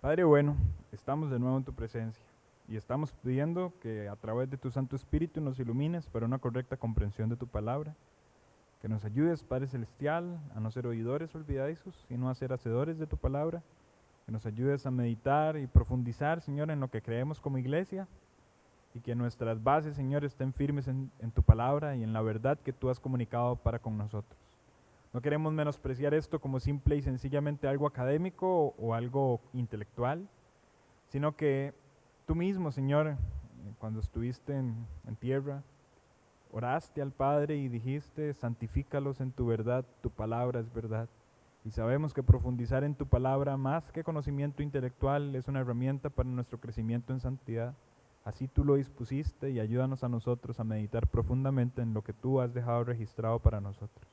Padre bueno, estamos de nuevo en tu presencia y estamos pidiendo que a través de tu Santo Espíritu nos ilumines para una correcta comprensión de tu palabra, que nos ayudes, Padre Celestial, a no ser oidores olvidadizos, sino a ser hacedores de tu palabra, que nos ayudes a meditar y profundizar, Señor, en lo que creemos como iglesia y que nuestras bases, Señor, estén firmes en tu palabra y en la verdad que tú has comunicado para con nosotros. No queremos menospreciar esto como simple y sencillamente algo académico o algo intelectual, sino que tú mismo, Señor, cuando estuviste en tierra, oraste al Padre y dijiste, santifícalos en tu verdad, tu palabra es verdad. Y sabemos que profundizar en tu palabra, más que conocimiento intelectual, es una herramienta para nuestro crecimiento en santidad. Así tú lo dispusiste y ayúdanos a nosotros a meditar profundamente en lo que tú has dejado registrado para nosotros.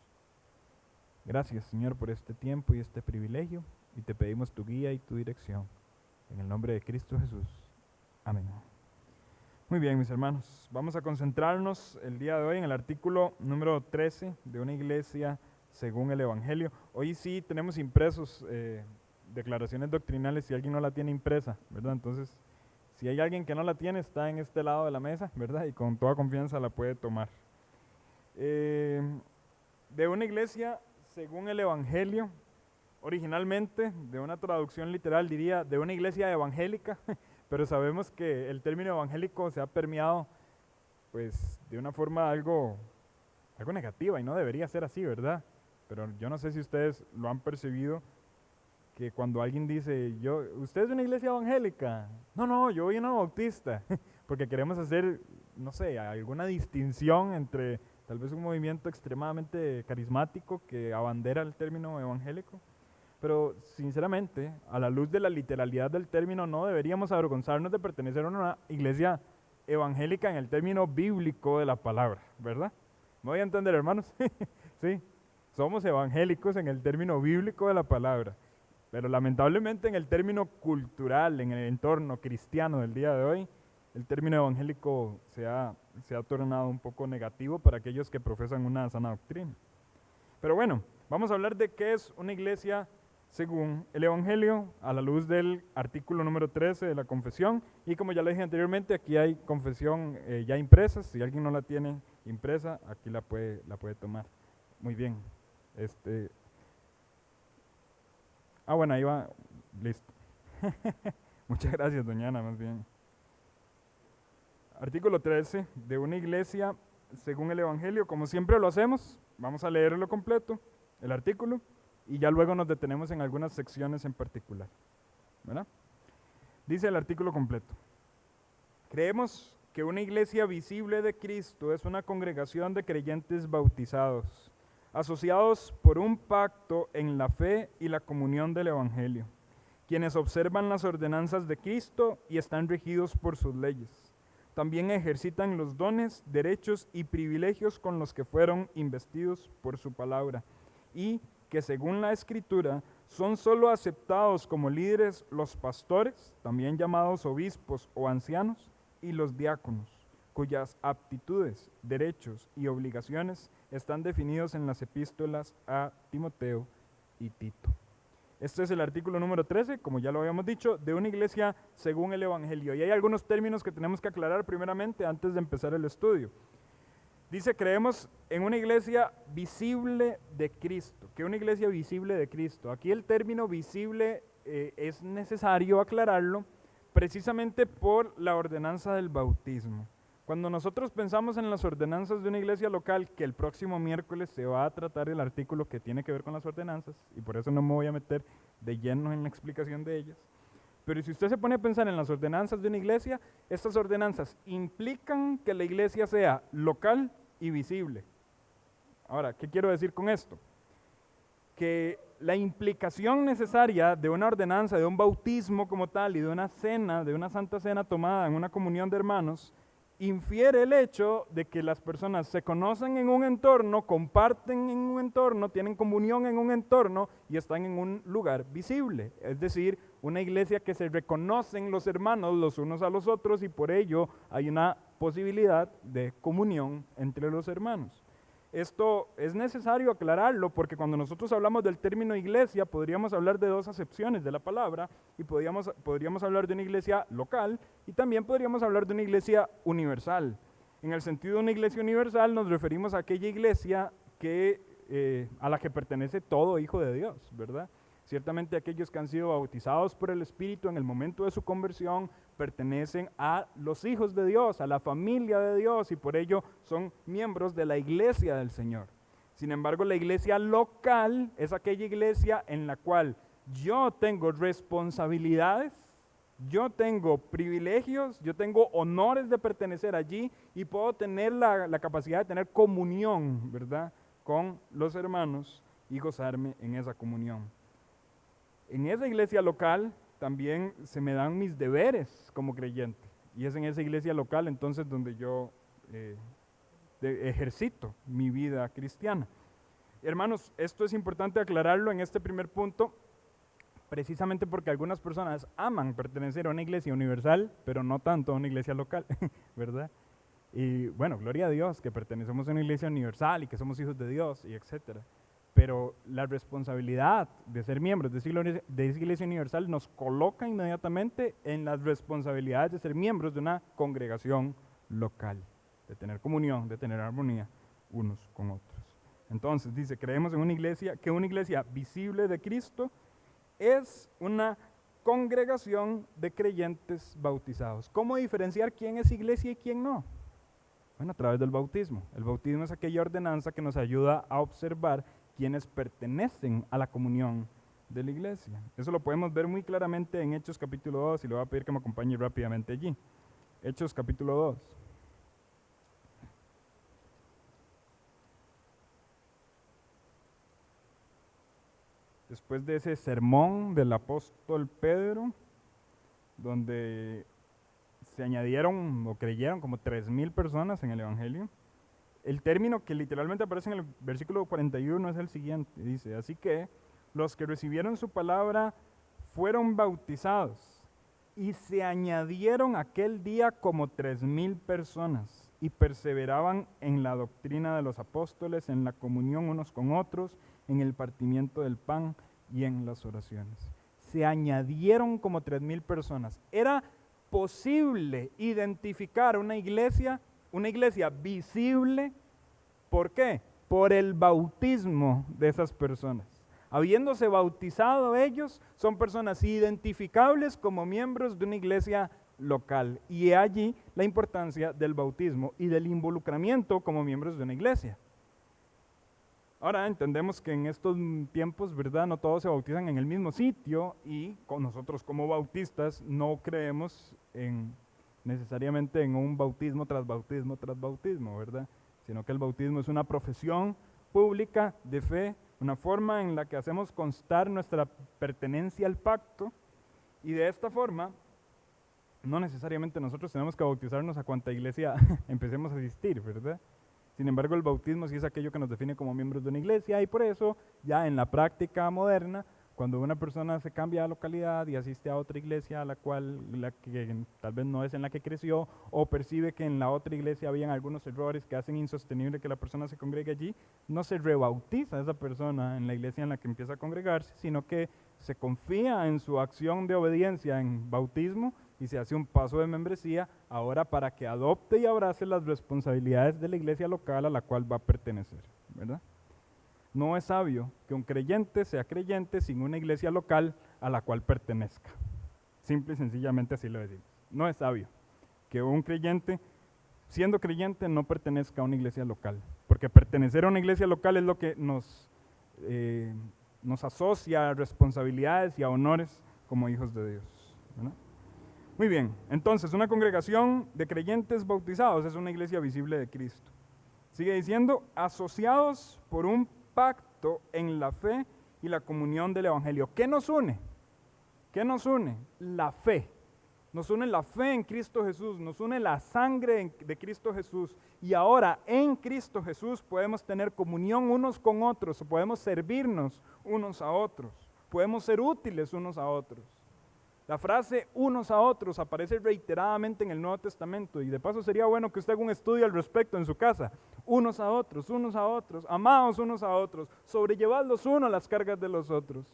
Gracias, Señor, por este tiempo y este privilegio, y te pedimos tu guía y tu dirección. En el nombre de Cristo Jesús. Amén. Muy bien, mis hermanos, vamos a concentrarnos el día de hoy en el artículo número 13 de una iglesia según el Evangelio. Hoy sí tenemos impresos declaraciones doctrinales, si alguien no la tiene impresa, ¿verdad? Entonces, si hay alguien que no la tiene, está en este lado de la mesa, ¿verdad? Y con toda confianza la puede tomar. De una iglesia según el Evangelio, originalmente, de una traducción literal diría, de una iglesia evangélica, pero sabemos que el término evangélico se ha permeado pues de una forma algo negativa y no debería ser así, ¿verdad? Pero yo no sé si ustedes lo han percibido, que cuando alguien dice, ¿usted es de una iglesia evangélica? No, yo voy a una bautista, porque queremos hacer, no sé, alguna distinción entre tal vez un movimiento extremadamente carismático que abandera el término evangélico. Pero sinceramente, a la luz de la literalidad del término, no deberíamos avergonzarnos de pertenecer a una iglesia evangélica en el término bíblico de la palabra, ¿verdad? ¿Me voy a entender, hermanos? Sí, somos evangélicos en el término bíblico de la palabra, pero lamentablemente en el término cultural, en el entorno cristiano del día de hoy, el término evangélico se ha tornado un poco negativo para aquellos que profesan una sana doctrina. Pero bueno, vamos a hablar de qué es una iglesia según el Evangelio, a la luz del artículo número 13 de la confesión. Y como ya le dije anteriormente, aquí hay confesión ya impresa. Si alguien no la tiene impresa, aquí la puede tomar. Muy bien. Bueno, ahí va. Listo. Muchas gracias, doña Ana, más bien. Artículo 13 de una iglesia según el Evangelio. Como siempre lo hacemos, vamos a leerlo completo, el artículo, y ya luego nos detenemos en algunas secciones en particular, ¿verdad? Dice el artículo completo. Creemos que una iglesia visible de Cristo es una congregación de creyentes bautizados, asociados por un pacto en la fe y la comunión del Evangelio, quienes observan las ordenanzas de Cristo y están regidos por sus leyes. También ejercitan los dones, derechos y privilegios con los que fueron investidos por su palabra, y que según la Escritura son solo aceptados como líderes los pastores, también llamados obispos o ancianos, y los diáconos, cuyas aptitudes, derechos y obligaciones están definidos en las epístolas a Timoteo y Tito. Este es el artículo número 13, como ya lo habíamos dicho, de una iglesia según el Evangelio. Y hay algunos términos que tenemos que aclarar primeramente antes de empezar el estudio. Dice, creemos en una iglesia visible de Cristo. ¿Qué es una iglesia visible de Cristo? Aquí el término visible es necesario aclararlo precisamente por la ordenanza del bautismo. Cuando nosotros pensamos en las ordenanzas de una iglesia local, que el próximo miércoles se va a tratar el artículo que tiene que ver con las ordenanzas, y por eso no me voy a meter de lleno en la explicación de ellas, pero si usted se pone a pensar en las ordenanzas de una iglesia, estas ordenanzas implican que la iglesia sea local y visible. Ahora, ¿qué quiero decir con esto? Que la implicación necesaria de una ordenanza, de un bautismo como tal y de una cena, de una santa cena tomada en una comunión de hermanos, infiere el hecho de que las personas se conocen en un entorno, comparten en un entorno, tienen comunión en un entorno y están en un lugar visible. Es decir, una iglesia que se reconocen los hermanos los unos a los otros y por ello hay una posibilidad de comunión entre los hermanos. esto es necesario aclararlo porque cuando nosotros hablamos del término iglesia, podríamos hablar de dos acepciones de la palabra y podríamos hablar de una iglesia local y también podríamos hablar de una iglesia universal. En el sentido de una iglesia universal nos referimos a aquella iglesia a la que pertenece todo hijo de Dios, ¿verdad? Ciertamente aquellos que han sido bautizados por el Espíritu en el momento de su conversión pertenecen a los hijos de Dios, a la familia de Dios y por ello son miembros de la iglesia del Señor. Sin embargo, la iglesia local es aquella iglesia en la cual yo tengo responsabilidades, yo tengo privilegios, yo tengo honores de pertenecer allí y puedo tener la capacidad de tener comunión, ¿verdad?, con los hermanos y gozarme en esa comunión. En esa iglesia local también se me dan mis deberes como creyente y es en esa iglesia local entonces donde yo ejercito mi vida cristiana. Hermanos, esto es importante aclararlo en este primer punto, precisamente porque algunas personas aman pertenecer a una iglesia universal, pero no tanto a una iglesia local, ¿verdad? Y bueno, gloria a Dios que pertenecemos a una iglesia universal y que somos hijos de Dios y etcétera. Pero la responsabilidad de ser miembros de esa iglesia universal nos coloca inmediatamente en las responsabilidades de ser miembros de una congregación local, de tener comunión, de tener armonía unos con otros. Entonces dice, creemos en una iglesia visible de Cristo es una congregación de creyentes bautizados. ¿Cómo diferenciar quién es iglesia y quién no? Bueno, a través del bautismo. El bautismo es aquella ordenanza que nos ayuda a observar quienes pertenecen a la comunión de la iglesia. Eso lo podemos ver muy claramente en Hechos capítulo 2 y le voy a pedir que me acompañe rápidamente allí. Hechos capítulo 2. Después de ese sermón del apóstol Pedro, donde se añadieron o creyeron como 3,000 personas en el evangelio, el término que literalmente aparece en el versículo 41 es el siguiente, dice, así que los que recibieron su palabra fueron bautizados y se añadieron aquel día como 3,000 personas y perseveraban en la doctrina de los apóstoles, en la comunión unos con otros, en el partimiento del pan y en las oraciones. Se añadieron como 3,000 personas. Era posible identificar una iglesia visible. ¿Por qué? Por el bautismo de esas personas. Habiéndose bautizado ellos, son personas identificables como miembros de una iglesia local. Y he allí la importancia del bautismo y del involucramiento como miembros de una iglesia. Ahora entendemos que en estos tiempos, ¿verdad?, no todos se bautizan en el mismo sitio y nosotros como bautistas no creemos necesariamente en un bautismo tras bautismo tras bautismo, ¿verdad? Sino que el bautismo es una profesión pública de fe, una forma en la que hacemos constar nuestra pertenencia al pacto y de esta forma no necesariamente nosotros tenemos que bautizarnos a cuanta iglesia empecemos a asistir, ¿verdad? Sin embargo, el bautismo sí es aquello que nos define como miembros de una iglesia y por eso ya en la práctica moderna, cuando una persona se cambia de localidad y asiste a otra iglesia a la que tal vez no es en la que creció o percibe que en la otra iglesia habían algunos errores que hacen insostenible que la persona se congregue allí, no se rebautiza a esa persona en la iglesia en la que empieza a congregarse, sino que se confía en su acción de obediencia en bautismo y se hace un paso de membresía ahora para que adopte y abrace las responsabilidades de la iglesia local a la cual va a pertenecer, ¿verdad? No es sabio que un creyente sea creyente sin una iglesia local a la cual pertenezca. Simple y sencillamente así lo decimos. No es sabio que un creyente, siendo creyente, no pertenezca a una iglesia local, porque pertenecer a una iglesia local es lo que nos asocia a responsabilidades y a honores como hijos de Dios, ¿verdad? Muy bien, entonces una congregación de creyentes bautizados es una iglesia visible de Cristo. Sigue diciendo, asociados por un pacto en la fe y la comunión del evangelio. ¿Qué nos une? ¿Qué nos une? La fe. Nos une la fe en Cristo Jesús, nos une la sangre de Cristo Jesús. Y ahora en Cristo Jesús podemos tener comunión unos con otros, podemos servirnos unos a otros, podemos ser útiles unos a otros. La frase unos a otros aparece reiteradamente en el Nuevo Testamento y de paso sería bueno que usted haga un estudio al respecto en su casa. Unos a otros, amaos unos a otros, sobrellevad los unos las cargas de los otros,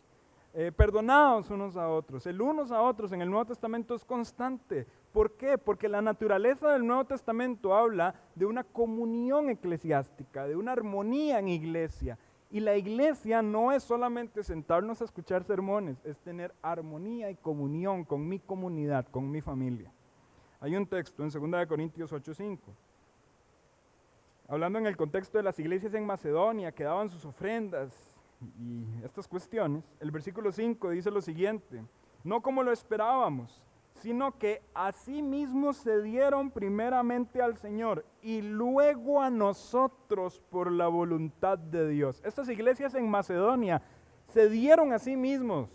perdonaos unos a otros. El unos a otros en el Nuevo Testamento es constante. ¿Por qué? Porque la naturaleza del Nuevo Testamento habla de una comunión eclesiástica, de una armonía en iglesia. Y la iglesia no es solamente sentarnos a escuchar sermones, es tener armonía y comunión con mi comunidad, con mi familia. Hay un texto en 2 Corintios 8:5, hablando en el contexto de las iglesias en Macedonia que daban sus ofrendas y estas cuestiones. El versículo 5 dice lo siguiente: no como lo esperábamos, sino que asimismo se dieron primeramente al Señor y luego a nosotros por la voluntad de Dios. Estas iglesias en Macedonia se dieron a sí mismos,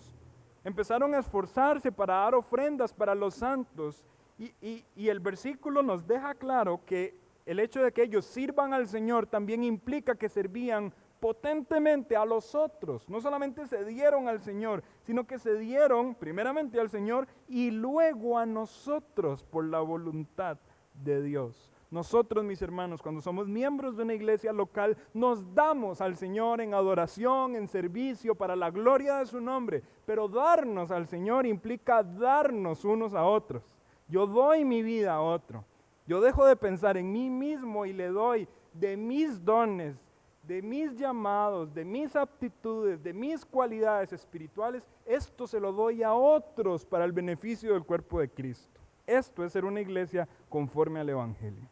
empezaron a esforzarse para dar ofrendas para los santos y el versículo nos deja claro que el hecho de que ellos sirvan al Señor también implica que servían potentemente a los otros. No solamente se dieron al Señor, sino que se dieron primeramente al Señor y luego a nosotros por la voluntad de Dios. Nosotros, mis hermanos, cuando somos miembros de una iglesia local, nos damos al Señor en adoración, en servicio, para la gloria de su nombre. Pero darnos al Señor implica darnos unos a otros. Yo doy mi vida a otro. Yo dejo de pensar en mí mismo y le doy de mis dones, de mis llamados, de mis aptitudes, de mis cualidades espirituales. Esto se lo doy a otros para el beneficio del cuerpo de Cristo. Esto es ser una iglesia conforme al Evangelio.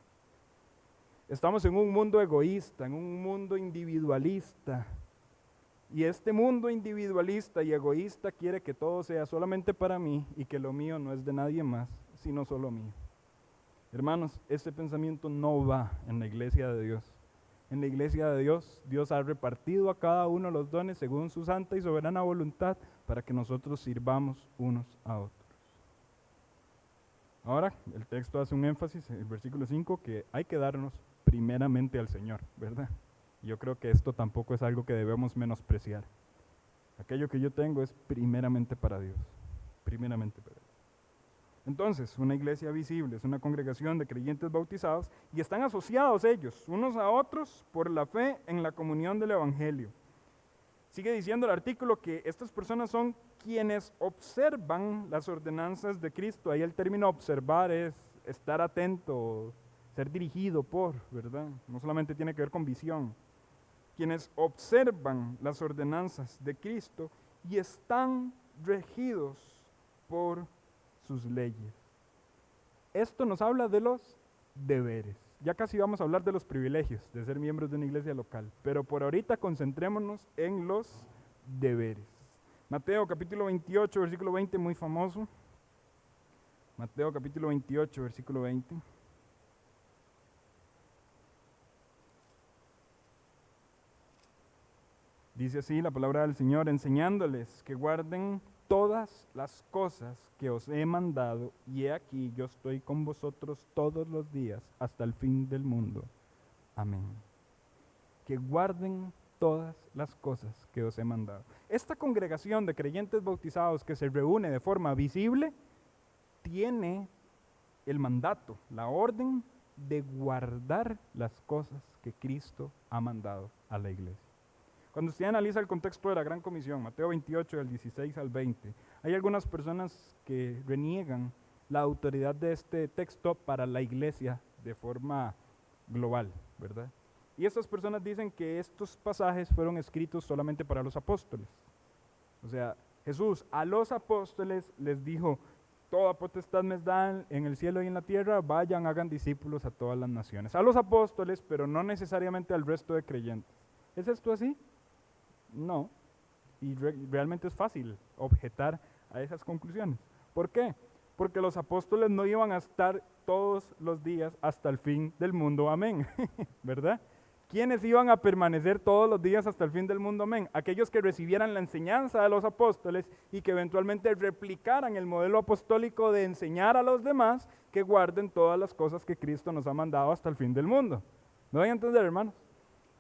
Estamos en un mundo egoísta, en un mundo individualista. Y este mundo individualista y egoísta quiere que todo sea solamente para mí y que lo mío no es de nadie más, sino solo mío. Hermanos, este pensamiento no va en la iglesia de Dios. En la iglesia de Dios, Dios ha repartido a cada uno los dones según su santa y soberana voluntad para que nosotros sirvamos unos a otros. Ahora, el texto hace un énfasis en el versículo 5 que hay que darnos primeramente al Señor, ¿verdad? Yo creo que esto tampoco es algo que debemos menospreciar. Aquello que yo tengo es primeramente para Dios, primeramente para Dios. Entonces, una iglesia visible es una congregación de creyentes bautizados y están asociados ellos, unos a otros, por la fe en la comunión del Evangelio. Sigue diciendo el artículo que estas personas son quienes observan las ordenanzas de Cristo. Ahí el término observar es estar atento, ser dirigido por, ¿verdad? No solamente tiene que ver con visión. Quienes observan las ordenanzas de Cristo y están regidos por sus leyes. Esto nos habla de los deberes. Ya casi vamos a hablar de los privilegios de ser miembros de una iglesia local, pero por ahorita concentrémonos en los deberes. Mateo capítulo 28, versículo 20, muy famoso. Mateo capítulo 28, versículo 20. Dice así la palabra del Señor: enseñándoles que guarden todas las cosas que os he mandado, y he aquí yo estoy con vosotros todos los días hasta el fin del mundo. Amén. Que guarden todas las cosas que os he mandado. Esta congregación de creyentes bautizados que se reúne de forma visible tiene el mandato, la orden de guardar las cosas que Cristo ha mandado a la iglesia. Cuando usted analiza el contexto de la Gran Comisión, Mateo 28, del 16 al 20, hay algunas personas que reniegan la autoridad de este texto para la iglesia de forma global, ¿verdad? Y estas personas dicen que estos pasajes fueron escritos solamente para los apóstoles. O sea, Jesús a los apóstoles les dijo: toda potestad me dan en el cielo y en la tierra, vayan, hagan discípulos a todas las naciones. A los apóstoles, pero no necesariamente al resto de creyentes. ¿Es esto así? No, y realmente es fácil objetar a esas conclusiones. ¿Por qué? Porque los apóstoles no iban a estar todos los días hasta el fin del mundo, amén, ¿verdad? ¿Quiénes iban a permanecer todos los días hasta el fin del mundo, amén? Aquellos que recibieran la enseñanza de los apóstoles y que eventualmente replicaran el modelo apostólico de enseñar a los demás que guarden todas las cosas que Cristo nos ha mandado hasta el fin del mundo. ¿Me voy a entender, hermanos?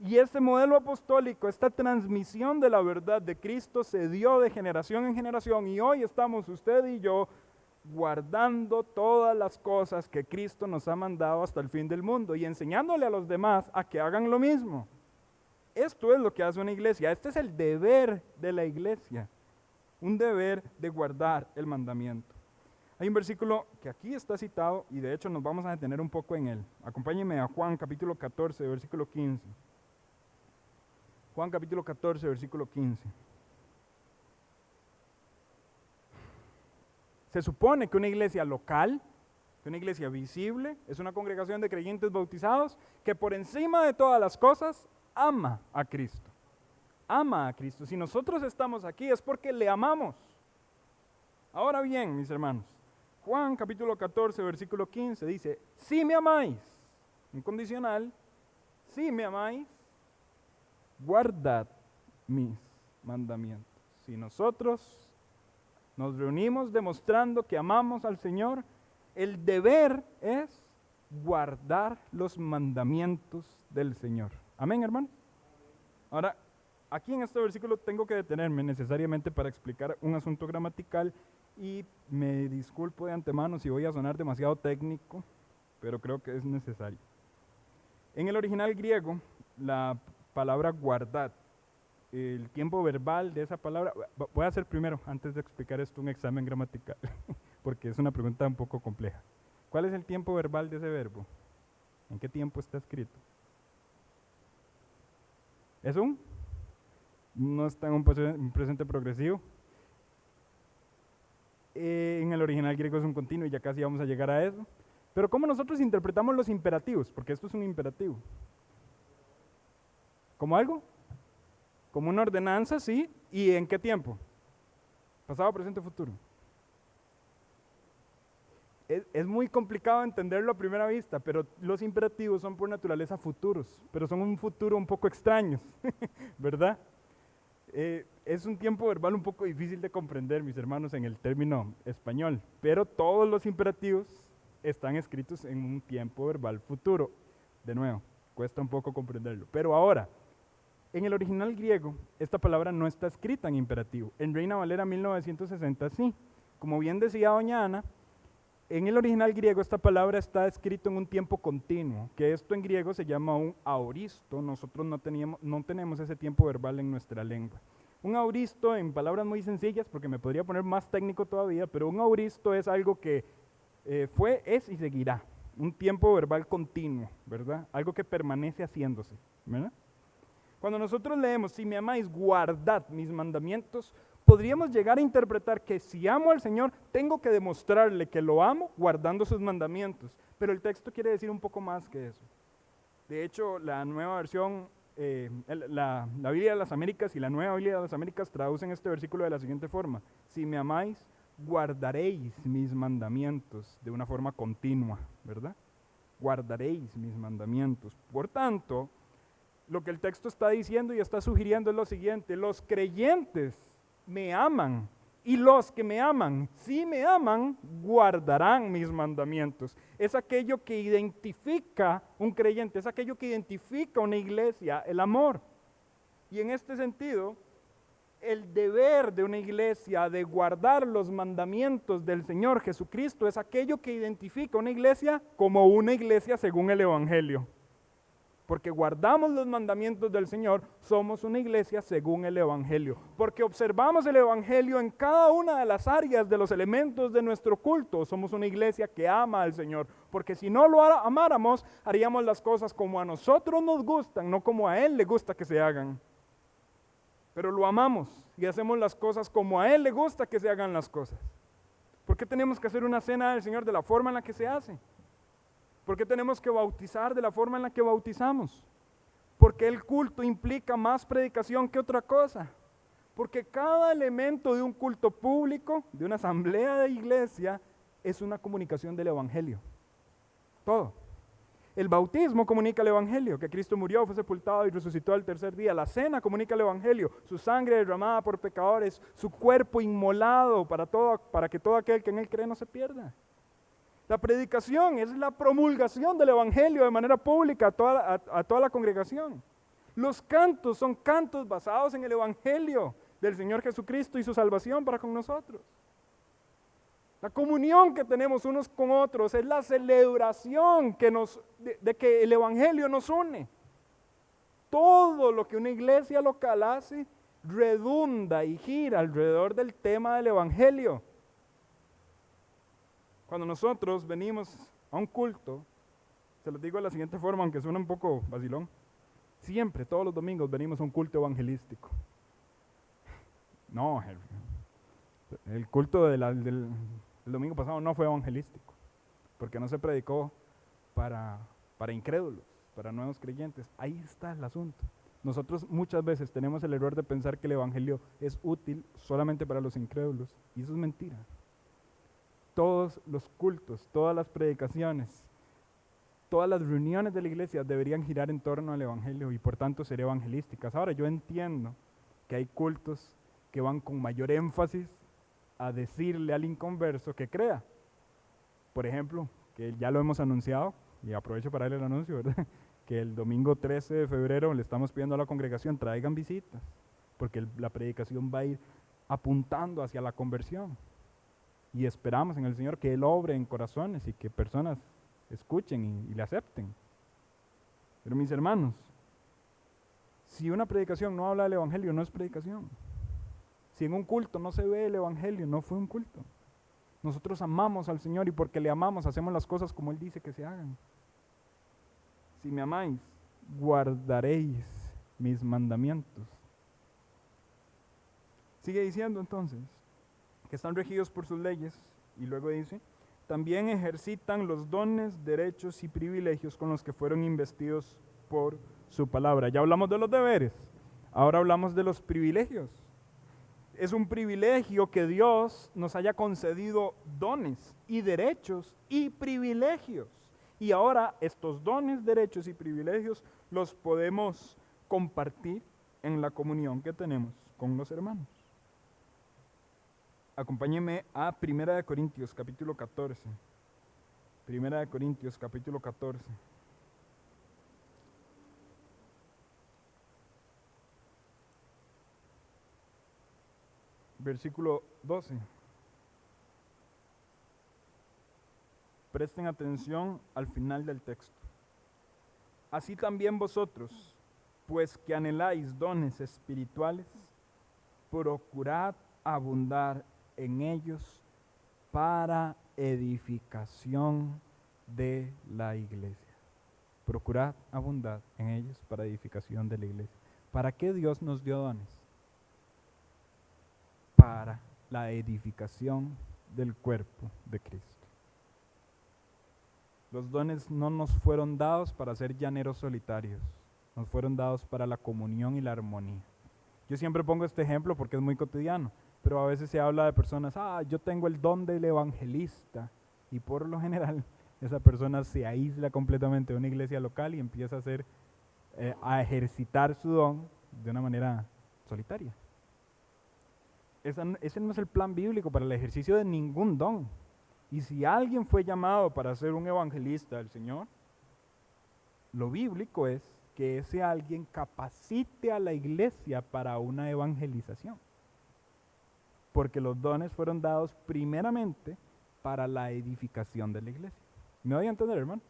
Y este modelo apostólico, esta transmisión de la verdad de Cristo se dio de generación en generación y hoy estamos usted y yo guardando todas las cosas que Cristo nos ha mandado hasta el fin del mundo y enseñándole a los demás a que hagan lo mismo. Esto es lo que hace una iglesia, este es el deber de la iglesia, un deber de guardar el mandamiento. Hay un versículo que aquí está citado y de hecho nos vamos a detener un poco en él. Acompáñenme a Juan capítulo 14, versículo 15. Juan capítulo 14, versículo 15. Se supone que una iglesia local, que una iglesia visible, es una congregación de creyentes bautizados que por encima de todas las cosas ama a Cristo. Ama a Cristo. Si nosotros estamos aquí es porque le amamos. Ahora bien, mis hermanos, Juan capítulo 14, versículo 15 dice, si me amáis, incondicional, si me amáis, guardad mis mandamientos. Si nosotros nos reunimos demostrando que amamos al Señor, el deber es guardar los mandamientos del Señor. Amén, hermano. Ahora, aquí en este versículo tengo que detenerme necesariamente para explicar un asunto gramatical y me disculpo de antemano si voy a sonar demasiado técnico, pero creo que es necesario. En el original griego, la palabra guardad, el tiempo verbal de esa palabra, voy a hacer primero, antes de explicar esto, un examen gramatical, porque es una pregunta un poco compleja. ¿Cuál es el tiempo verbal de ese verbo? ¿En qué tiempo está escrito? ¿Es un? No está en un presente progresivo. En el original griego es un continuo y ya casi vamos a llegar a eso. Pero ¿cómo nosotros interpretamos los imperativos? Porque esto es un imperativo. ¿Como algo? Como una ordenanza, sí. ¿Y en qué tiempo? Pasado, presente, futuro. Es muy complicado entenderlo a primera vista, pero los imperativos son por naturaleza futuros, pero son un futuro un poco extraños, ¿verdad? Es un tiempo verbal un poco difícil de comprender, mis hermanos, en el término español, pero todos los imperativos están escritos en un tiempo verbal futuro. De nuevo, cuesta un poco comprenderlo. Pero ahora, en el original griego, esta palabra no está escrita en imperativo. En Reina Valera 1960 sí. Como bien decía doña Ana, en el original griego esta palabra está escrito en un tiempo continuo, que esto en griego se llama un aoristo. Nosotros no tenemos ese tiempo verbal en nuestra lengua. Un aoristo, en palabras muy sencillas, porque me podría poner más técnico todavía, pero un aoristo es algo que fue, es y seguirá. Un tiempo verbal continuo, ¿verdad? Algo que permanece haciéndose, ¿verdad? Cuando nosotros leemos, si me amáis, guardad mis mandamientos, podríamos llegar a interpretar que si amo al Señor, tengo que demostrarle que lo amo guardando sus mandamientos. Pero el texto quiere decir un poco más que eso. De hecho, la nueva versión, la Biblia de las Américas y la nueva Biblia de las Américas traducen este versículo de la siguiente forma. Si me amáis, guardaréis mis mandamientos de una forma continua, ¿verdad? Guardaréis mis mandamientos. Por tanto, lo que el texto está diciendo y está sugiriendo es lo siguiente: los creyentes me aman y los que me aman, si me aman, guardarán mis mandamientos. Es aquello que identifica un creyente, es aquello que identifica una iglesia, el amor. Y en este sentido, el deber de una iglesia de guardar los mandamientos del Señor Jesucristo es aquello que identifica una iglesia como una iglesia según el Evangelio. Porque guardamos los mandamientos del Señor, somos una iglesia según el Evangelio. Porque observamos el Evangelio en cada una de las áreas de los elementos de nuestro culto. Somos una iglesia que ama al Señor. Porque si no lo amáramos, haríamos las cosas como a nosotros nos gustan, no como a Él le gusta que se hagan. Pero lo amamos y hacemos las cosas como a Él le gusta que se hagan las cosas. ¿Por qué tenemos que hacer una cena del Señor de la forma en la que se hace? ¿Por qué tenemos que bautizar de la forma en la que bautizamos? Porque el culto implica más predicación que otra cosa. Porque cada elemento de un culto público, de una asamblea de iglesia, es una comunicación del Evangelio. Todo. El bautismo comunica el Evangelio, que Cristo murió, fue sepultado y resucitó al tercer día. La cena comunica el Evangelio, su sangre derramada por pecadores, su cuerpo inmolado para que todo aquel que en Él cree no se pierda. La predicación es la promulgación del Evangelio de manera pública a toda la congregación. Los cantos son cantos basados en el Evangelio del Señor Jesucristo y su salvación para con nosotros. La comunión que tenemos unos con otros es la celebración de que el Evangelio nos une. Todo lo que una iglesia local hace redunda y gira alrededor del tema del Evangelio. Cuando nosotros venimos a un culto, se los digo de la siguiente forma, aunque suena un poco vacilón, siempre, todos los domingos venimos a un culto evangelístico. No, el culto del domingo pasado no fue evangelístico, porque no se predicó para incrédulos, para nuevos creyentes. Ahí está el asunto. Nosotros muchas veces tenemos el error de pensar que el evangelio es útil solamente para los incrédulos, y eso es mentira. Todos los cultos, todas las predicaciones, todas las reuniones de la iglesia deberían girar en torno al evangelio y por tanto ser evangelísticas. Ahora, yo entiendo que hay cultos que van con mayor énfasis a decirle al inconverso que crea. Por ejemplo, que ya lo hemos anunciado, y aprovecho para darle el anuncio, ¿verdad? Que el domingo 13 de febrero le estamos pidiendo a la congregación, traigan visitas, porque la predicación va a ir apuntando hacia la conversión. Y esperamos en el Señor que Él obre en corazones y que personas escuchen y le acepten. Pero mis hermanos, si una predicación no habla del evangelio, no es predicación. Si en un culto no se ve el evangelio, no fue un culto. Nosotros amamos al Señor y porque le amamos hacemos las cosas como Él dice que se hagan. Si me amáis, guardaréis mis mandamientos. Sigue diciendo entonces que están regidos por sus leyes, y luego dice, también ejercitan los dones, derechos y privilegios con los que fueron investidos por su palabra. Ya hablamos de los deberes, ahora hablamos de los privilegios. Es un privilegio que Dios nos haya concedido dones y derechos y privilegios. Y ahora estos dones, derechos y privilegios los podemos compartir en la comunión que tenemos con los hermanos. Acompáñenme a 1 Corintios capítulo 14. 1 Corintios capítulo 14. Versículo 12. Presten atención al final del texto. Así también vosotros, pues que anheláis dones espirituales, procurad abundar en ellos para edificación de la iglesia. Procurad abundar en ellos para edificación de la iglesia. ¿Para qué Dios nos dio dones? Para la edificación del cuerpo de Cristo. Los dones no nos fueron dados para ser llaneros solitarios, nos fueron dados para la comunión y la armonía. Yo siempre pongo este ejemplo porque es muy cotidiano, pero a veces se habla de personas, yo tengo el don del evangelista, y por lo general esa persona se aísla completamente de una iglesia local y empieza a ejercitar su don de una manera solitaria. Ese no es el plan bíblico para el ejercicio de ningún don. Y si alguien fue llamado para ser un evangelista del Señor, lo bíblico es que ese alguien capacite a la iglesia para una evangelización. Porque los dones fueron dados primeramente para la edificación de la iglesia. ¿Me voy a entender, hermano?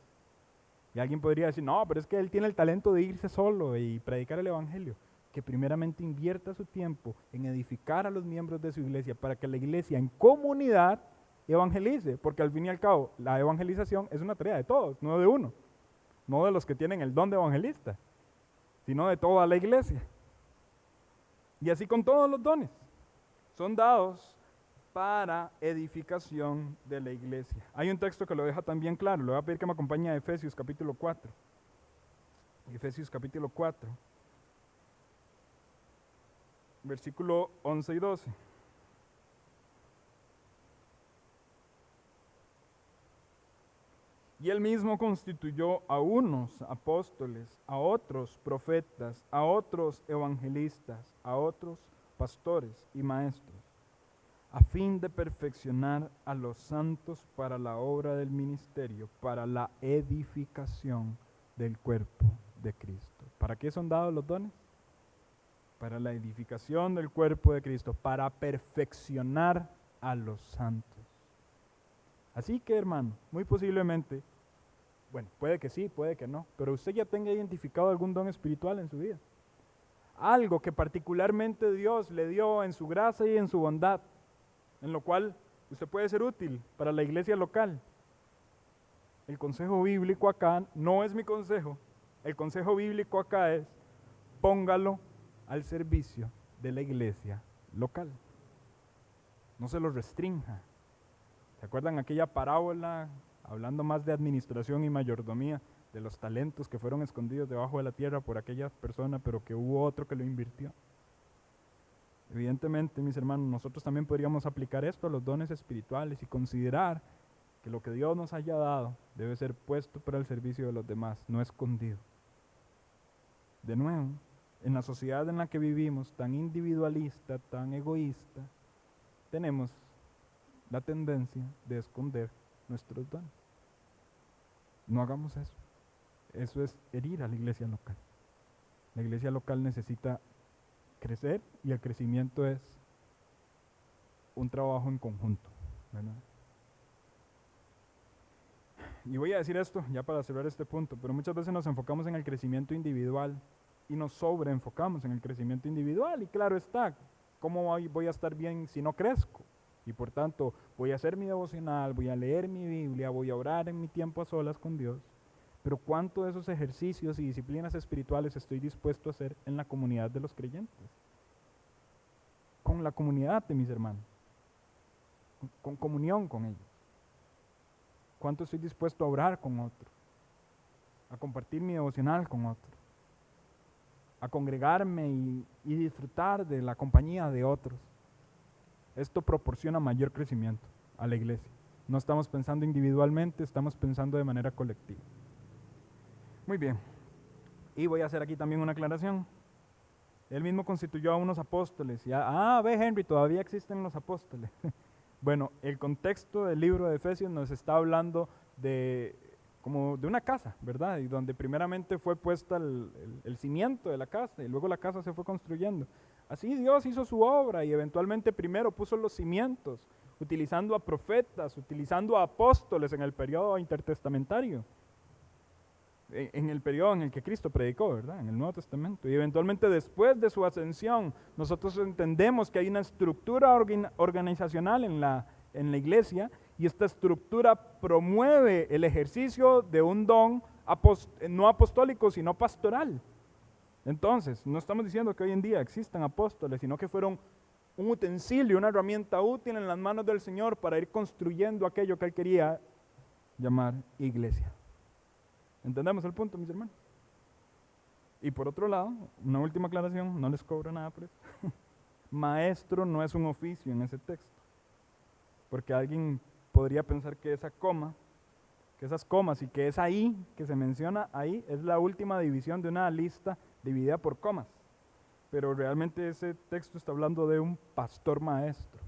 Y alguien podría decir, no, pero es que él tiene el talento de irse solo y predicar el evangelio. Que primeramente invierta su tiempo en edificar a los miembros de su iglesia para que la iglesia en comunidad evangelice, porque al fin y al cabo la evangelización es una tarea de todos, no de uno, no de los que tienen el don de evangelista, sino de toda la iglesia. Y así con todos los dones, son dados para edificación de la iglesia. Hay un texto que lo deja también claro, le voy a pedir que me acompañe a Efesios capítulo 4. Efesios capítulo 4. Versículo 11 y 12. Y él mismo constituyó a unos apóstoles, a otros profetas, a otros evangelistas, a otros pastores y maestros, a fin de perfeccionar a los santos para la obra del ministerio, para la edificación del cuerpo de Cristo. ¿Para qué son dados los dones? Para la edificación del cuerpo de Cristo, para perfeccionar a los santos. Así que, hermano, muy posiblemente, bueno, puede que sí, puede que no, pero usted ya tenga identificado algún don espiritual en su vida. Algo que particularmente Dios le dio en su gracia y en su bondad, en lo cual usted puede ser útil para la iglesia local. El consejo bíblico acá no es mi consejo. El consejo bíblico acá es: póngalo al servicio de la iglesia local. No se lo restrinja. ¿Se acuerdan aquella parábola, hablando más de administración y mayordomía, de los talentos que fueron escondidos debajo de la tierra por aquella persona, pero que hubo otro que lo invirtió? Evidentemente, mis hermanos, nosotros también podríamos aplicar esto a los dones espirituales y considerar que lo que Dios nos haya dado debe ser puesto para el servicio de los demás, no escondido. De nuevo, en la sociedad en la que vivimos, tan individualista, tan egoísta, tenemos la tendencia de esconder nuestros dones. No hagamos eso. Eso es herir a la iglesia local. La iglesia local necesita crecer y el crecimiento es un trabajo en conjunto, ¿verdad? Y voy a decir esto ya para cerrar este punto, pero muchas veces nos enfocamos en el crecimiento individual y nos sobreenfocamos en el crecimiento individual. Y claro está, ¿cómo voy a estar bien si no crezco? Y por tanto, voy a hacer mi devocional, voy a leer mi Biblia, voy a orar en mi tiempo a solas con Dios. Pero ¿cuánto de esos ejercicios y disciplinas espirituales estoy dispuesto a hacer en la comunidad de los creyentes? Con la comunidad de mis hermanos, con comunión con ellos. ¿Cuánto estoy dispuesto a orar con otros? A compartir mi devocional con otros. A congregarme y disfrutar de la compañía de otros. Esto proporciona mayor crecimiento a la iglesia. No estamos pensando individualmente, estamos pensando de manera colectiva. Muy bien. Y voy a hacer aquí también una aclaración. Él mismo constituyó a unos apóstoles. Ve Henry, todavía existen los apóstoles. Bueno, el contexto del libro de Efesios nos está hablando como de una casa, ¿verdad? Y donde primeramente fue puesta el cimiento de la casa y luego la casa se fue construyendo. Así Dios hizo su obra y eventualmente primero puso los cimientos, utilizando a profetas, utilizando a apóstoles en el periodo intertestamentario, en el periodo en el que Cristo predicó, ¿verdad? En el Nuevo Testamento. Y eventualmente después de su ascensión, nosotros entendemos que hay una estructura organizacional en la iglesia, y esta estructura promueve el ejercicio de un don no apostólico, sino pastoral. Entonces, no estamos diciendo que hoy en día existan apóstoles, sino que fueron un utensilio, una herramienta útil en las manos del Señor para ir construyendo aquello que Él quería llamar iglesia. ¿Entendemos el punto, mis hermanos? Y por otro lado, una última aclaración, no les cobro nada por eso. Maestro no es un oficio en ese texto, porque alguien podría pensar que esa coma, que esas comas y que esa I que se menciona ahí es la última división de una lista dividida por comas. Pero realmente ese texto está hablando de un pastor maestro,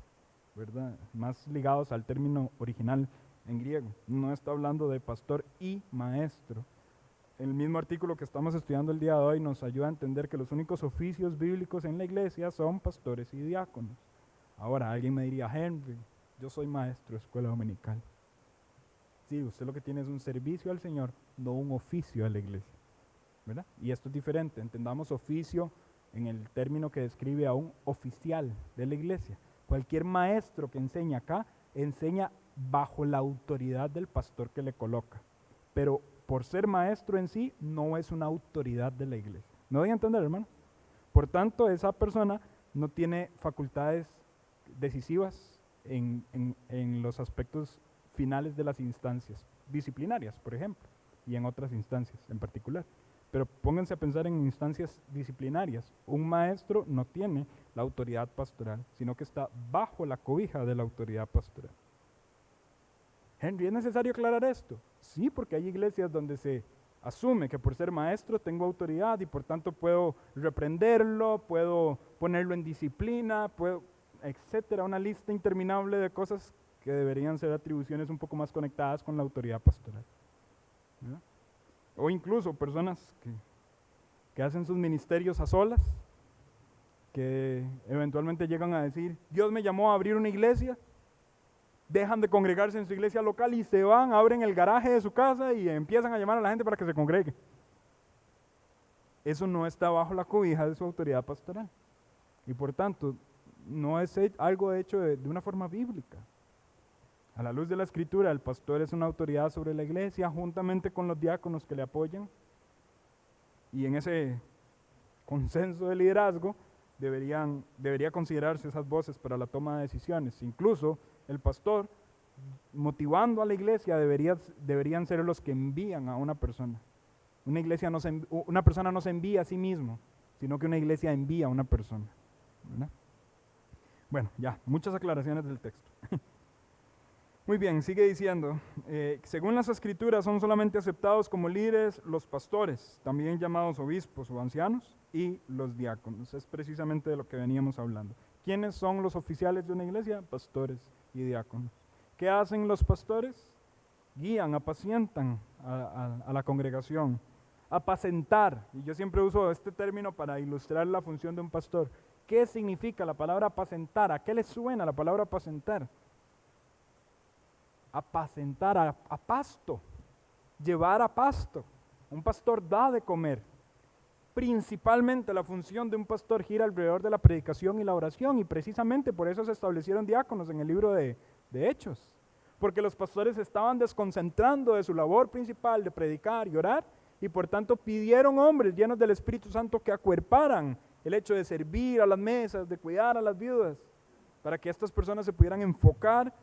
¿verdad? Más ligados al término original en griego. No está hablando de pastor y maestro. El mismo artículo que estamos estudiando el día de hoy nos ayuda a entender que los únicos oficios bíblicos en la iglesia son pastores y diáconos. Ahora, alguien me diría: Henry, yo soy maestro de escuela dominical. Sí, usted lo que tiene es un servicio al Señor, no un oficio a la iglesia, ¿verdad? Y esto es diferente. Entendamos oficio en el término que describe a un oficial de la iglesia. Cualquier maestro que enseña acá, enseña bajo la autoridad del pastor que le coloca. Pero por ser maestro en sí, no es una autoridad de la iglesia. ¿Me doy a entender, hermano? Por tanto, esa persona no tiene facultades decisivas en los aspectos finales de las instancias disciplinarias, por ejemplo, y en otras instancias en particular. Pero pónganse a pensar en instancias disciplinarias. Un maestro no tiene la autoridad pastoral, sino que está bajo la cobija de la autoridad pastoral. Henry, ¿es necesario aclarar esto? Sí, porque hay iglesias donde se asume que por ser maestro tengo autoridad y por tanto puedo reprenderlo, puedo ponerlo en disciplina, etcétera, una lista interminable de cosas que deberían ser atribuciones un poco más conectadas con la autoridad pastoral, ¿verdad? O incluso personas que hacen sus ministerios a solas, que eventualmente llegan a decir, Dios me llamó a abrir una iglesia, dejan de congregarse en su iglesia local y se van, abren el garaje de su casa y empiezan a llamar a la gente para que se congregue. Eso no está bajo la cobija de su autoridad pastoral. Y por tanto, no es algo hecho de una forma bíblica. A la luz de la Escritura, el pastor es una autoridad sobre la iglesia, juntamente con los diáconos que le apoyan. Y en ese consenso de liderazgo, debería considerarse esas voces para la toma de decisiones. Incluso el pastor, motivando a la iglesia, deberían ser los que envían a una persona. Una persona no se envía a sí mismo, sino que una iglesia envía a una persona, ¿verdad? Bueno, ya, muchas aclaraciones del texto. Muy bien, sigue diciendo, según las Escrituras son solamente aceptados como líderes los pastores, también llamados obispos o ancianos, y los diáconos. Es precisamente de lo que veníamos hablando. ¿Quiénes son los oficiales de una iglesia? Pastores y diáconos. ¿Qué hacen los pastores? Guían, apacientan a la congregación. Apacentar, y yo siempre uso este término para ilustrar la función de un pastor. ¿Qué significa la palabra apacentar? ¿A qué le suena la palabra apacentar? Apacentar a pasto, llevar a pasto. Un pastor da de comer. Principalmente la función de un pastor gira alrededor de la predicación y la oración, y precisamente por eso se establecieron diáconos en el libro de Hechos, porque los pastores estaban desconcentrando de su labor principal de predicar y orar, y por tanto pidieron hombres llenos del Espíritu Santo que acuerparan el hecho de servir a las mesas, de cuidar a las viudas, para que estas personas se pudieran enfocar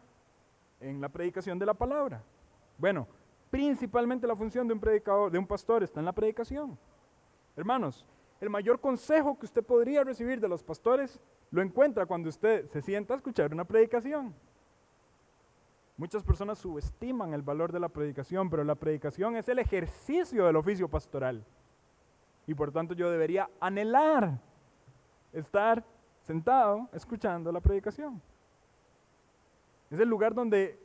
en la predicación de la palabra. Bueno, principalmente la función de un predicador, de un pastor, está en la predicación. Hermanos, el mayor consejo que usted podría recibir de los pastores lo encuentra cuando usted se sienta a escuchar una predicación. Muchas personas subestiman el valor de la predicación, pero la predicación es el ejercicio del oficio pastoral. Y por tanto yo debería anhelar estar sentado escuchando la predicación. Es el lugar donde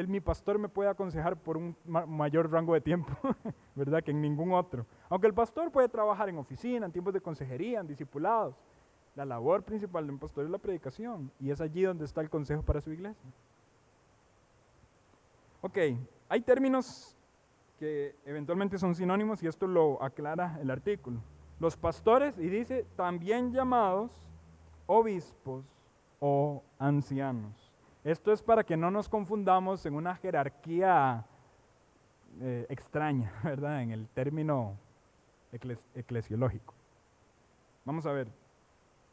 mi pastor me puede aconsejar por un mayor rango de tiempo, ¿verdad? Que en ningún otro. Aunque el pastor puede trabajar en oficina, en tiempos de consejería, en discipulados, la labor principal de un pastor es la predicación, y es allí donde está el consejo para su iglesia. Ok, hay términos que eventualmente son sinónimos y esto lo aclara el artículo. Los pastores, y dice, también llamados obispos o ancianos. Esto es para que no nos confundamos en una jerarquía extraña, ¿verdad? En el término eclesiológico. Vamos a ver,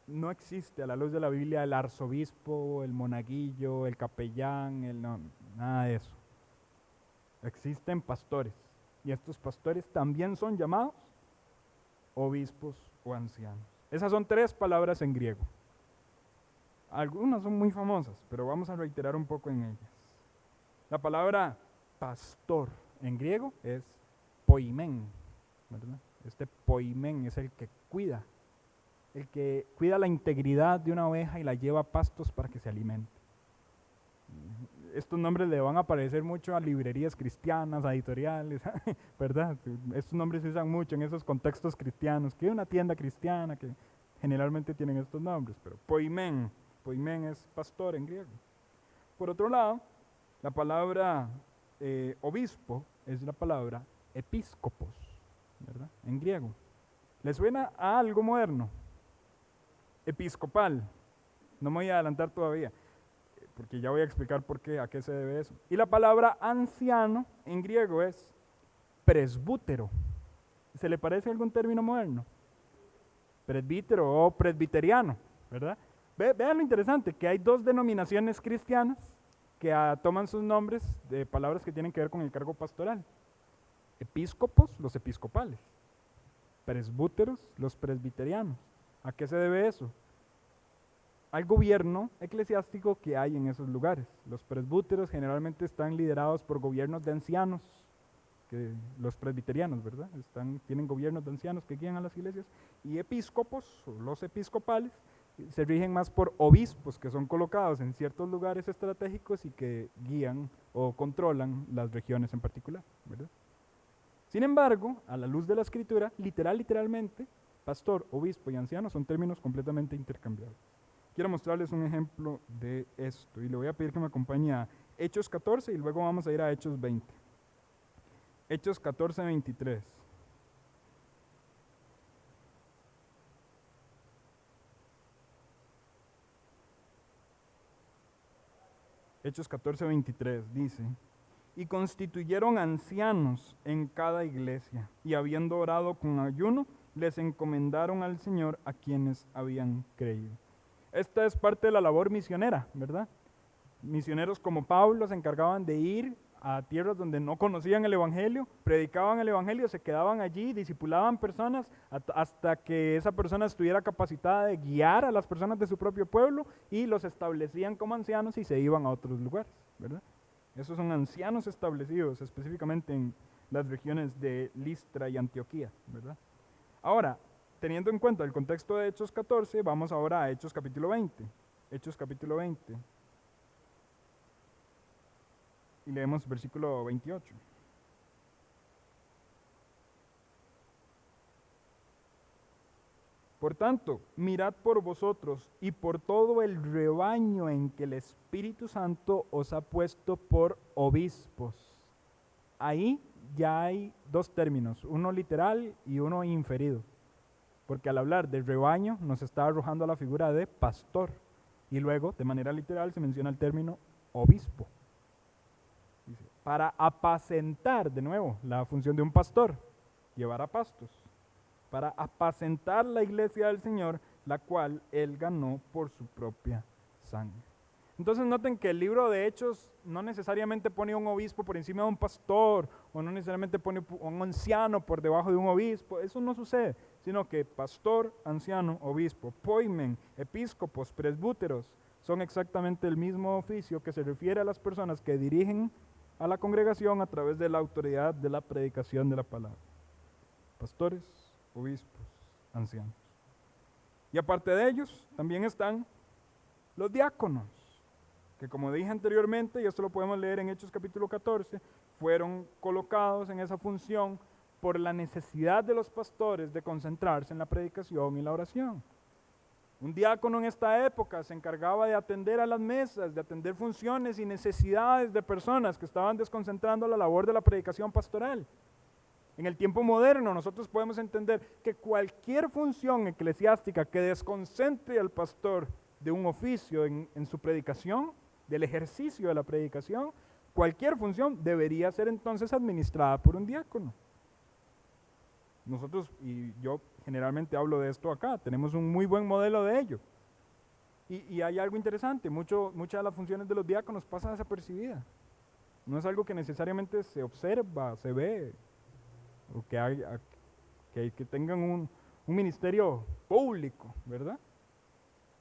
no existe a la luz de la Biblia el arzobispo, el monaguillo, el capellán, no, nada de eso. Existen pastores, y estos pastores también son llamados obispos o ancianos. Esas son 3 palabras en griego. Algunas son muy famosas, pero vamos a reiterar un poco en ellas. La palabra pastor en griego es poimen, ¿verdad? Este poimen es el que cuida la integridad de una oveja y la lleva a pastos para que se alimente. Estos nombres le van a aparecer mucho a librerías cristianas, a editoriales, ¿verdad? Estos nombres se usan mucho en esos contextos cristianos, que hay una tienda cristiana que generalmente tienen estos nombres, pero poimen es pastor en griego. Por otro lado, la palabra obispo es la palabra episcopos, ¿verdad? En griego. ¿Le suena a algo moderno? Episcopal. No me voy a adelantar todavía, porque ya voy a explicar a qué se debe eso. Y la palabra anciano en griego es presbútero. ¿Se le parece algún término moderno? Presbítero o presbiteriano, ¿verdad? Vean lo interesante, que hay 2 denominaciones cristianas que toman sus nombres de palabras que tienen que ver con el cargo pastoral. Episcopos, los episcopales. Presbúteros, los presbiterianos. ¿A qué se debe eso? Al gobierno eclesiástico que hay en esos lugares. Los presbúteros generalmente están liderados por gobiernos de ancianos, los presbiterianos, ¿verdad? Tienen gobiernos de ancianos que guían a las iglesias, y episcopos, los episcopales, se rigen más por obispos que son colocados en ciertos lugares estratégicos y que guían o controlan las regiones en particular, ¿verdad? Sin embargo, a la luz de la Escritura, literalmente, pastor, obispo y anciano son términos completamente intercambiables. Quiero mostrarles un ejemplo de esto y le voy a pedir que me acompañe a Hechos 14 y luego vamos a ir a Hechos 20. Hechos 14, 23. Hechos 14, 23 dice: y constituyeron ancianos en cada iglesia, y habiendo orado con ayuno, les encomendaron al Señor a quienes habían creído. Esta es parte de la labor misionera, ¿verdad? Misioneros como Pablo se encargaban de ir a tierras donde no conocían el Evangelio, predicaban el Evangelio, se quedaban allí, discipulaban personas hasta que esa persona estuviera capacitada de guiar a las personas de su propio pueblo y los establecían como ancianos y se iban a otros lugares, ¿verdad? Esos son ancianos establecidos específicamente en las regiones de Listra y Antioquía, ¿verdad? Ahora, teniendo en cuenta el contexto de Hechos 14, vamos ahora a Hechos capítulo 20. Hechos capítulo 20. Y leemos versículo 28. Por tanto, mirad por vosotros y por todo el rebaño en que el Espíritu Santo os ha puesto por obispos. Ahí ya hay dos términos, uno literal y uno inferido. Porque al hablar de rebaño nos está arrojando a la figura de pastor. Y luego, de manera literal, se menciona el término obispo. Dice, para apacentar, de nuevo, la función de un pastor, llevar a pastos. Para apacentar la iglesia del Señor, la cual Él ganó por su propia sangre. Entonces noten que el libro de Hechos no necesariamente pone un obispo por encima de un pastor, o no necesariamente pone un anciano por debajo de un obispo, eso no sucede, sino que pastor, anciano, obispo, poimen, episcopos, presbúteros, son exactamente el mismo oficio que se refiere a las personas que dirigen a la congregación a través de la autoridad de la predicación de la palabra. Pastores, obispos, ancianos. Y aparte de ellos, también están los diáconos, que como dije anteriormente, y esto lo podemos leer en Hechos capítulo 14, fueron colocados en esa función por la necesidad de los pastores de concentrarse en la predicación y la oración. Un diácono en esta época se encargaba de atender a las mesas, de atender funciones y necesidades de personas que estaban desconcentrando la labor de la predicación pastoral. En el tiempo moderno nosotros podemos entender que cualquier función eclesiástica que desconcentre al pastor de un oficio en su predicación, del ejercicio de la predicación, cualquier función debería ser entonces administrada por un diácono. Nosotros, y yo generalmente hablo de esto acá, tenemos un muy buen modelo de ello. Y hay algo interesante, muchas de las funciones de los diáconos pasan desapercibidas. No es algo que necesariamente se observa, se ve, o que tengan un ministerio público, ¿verdad?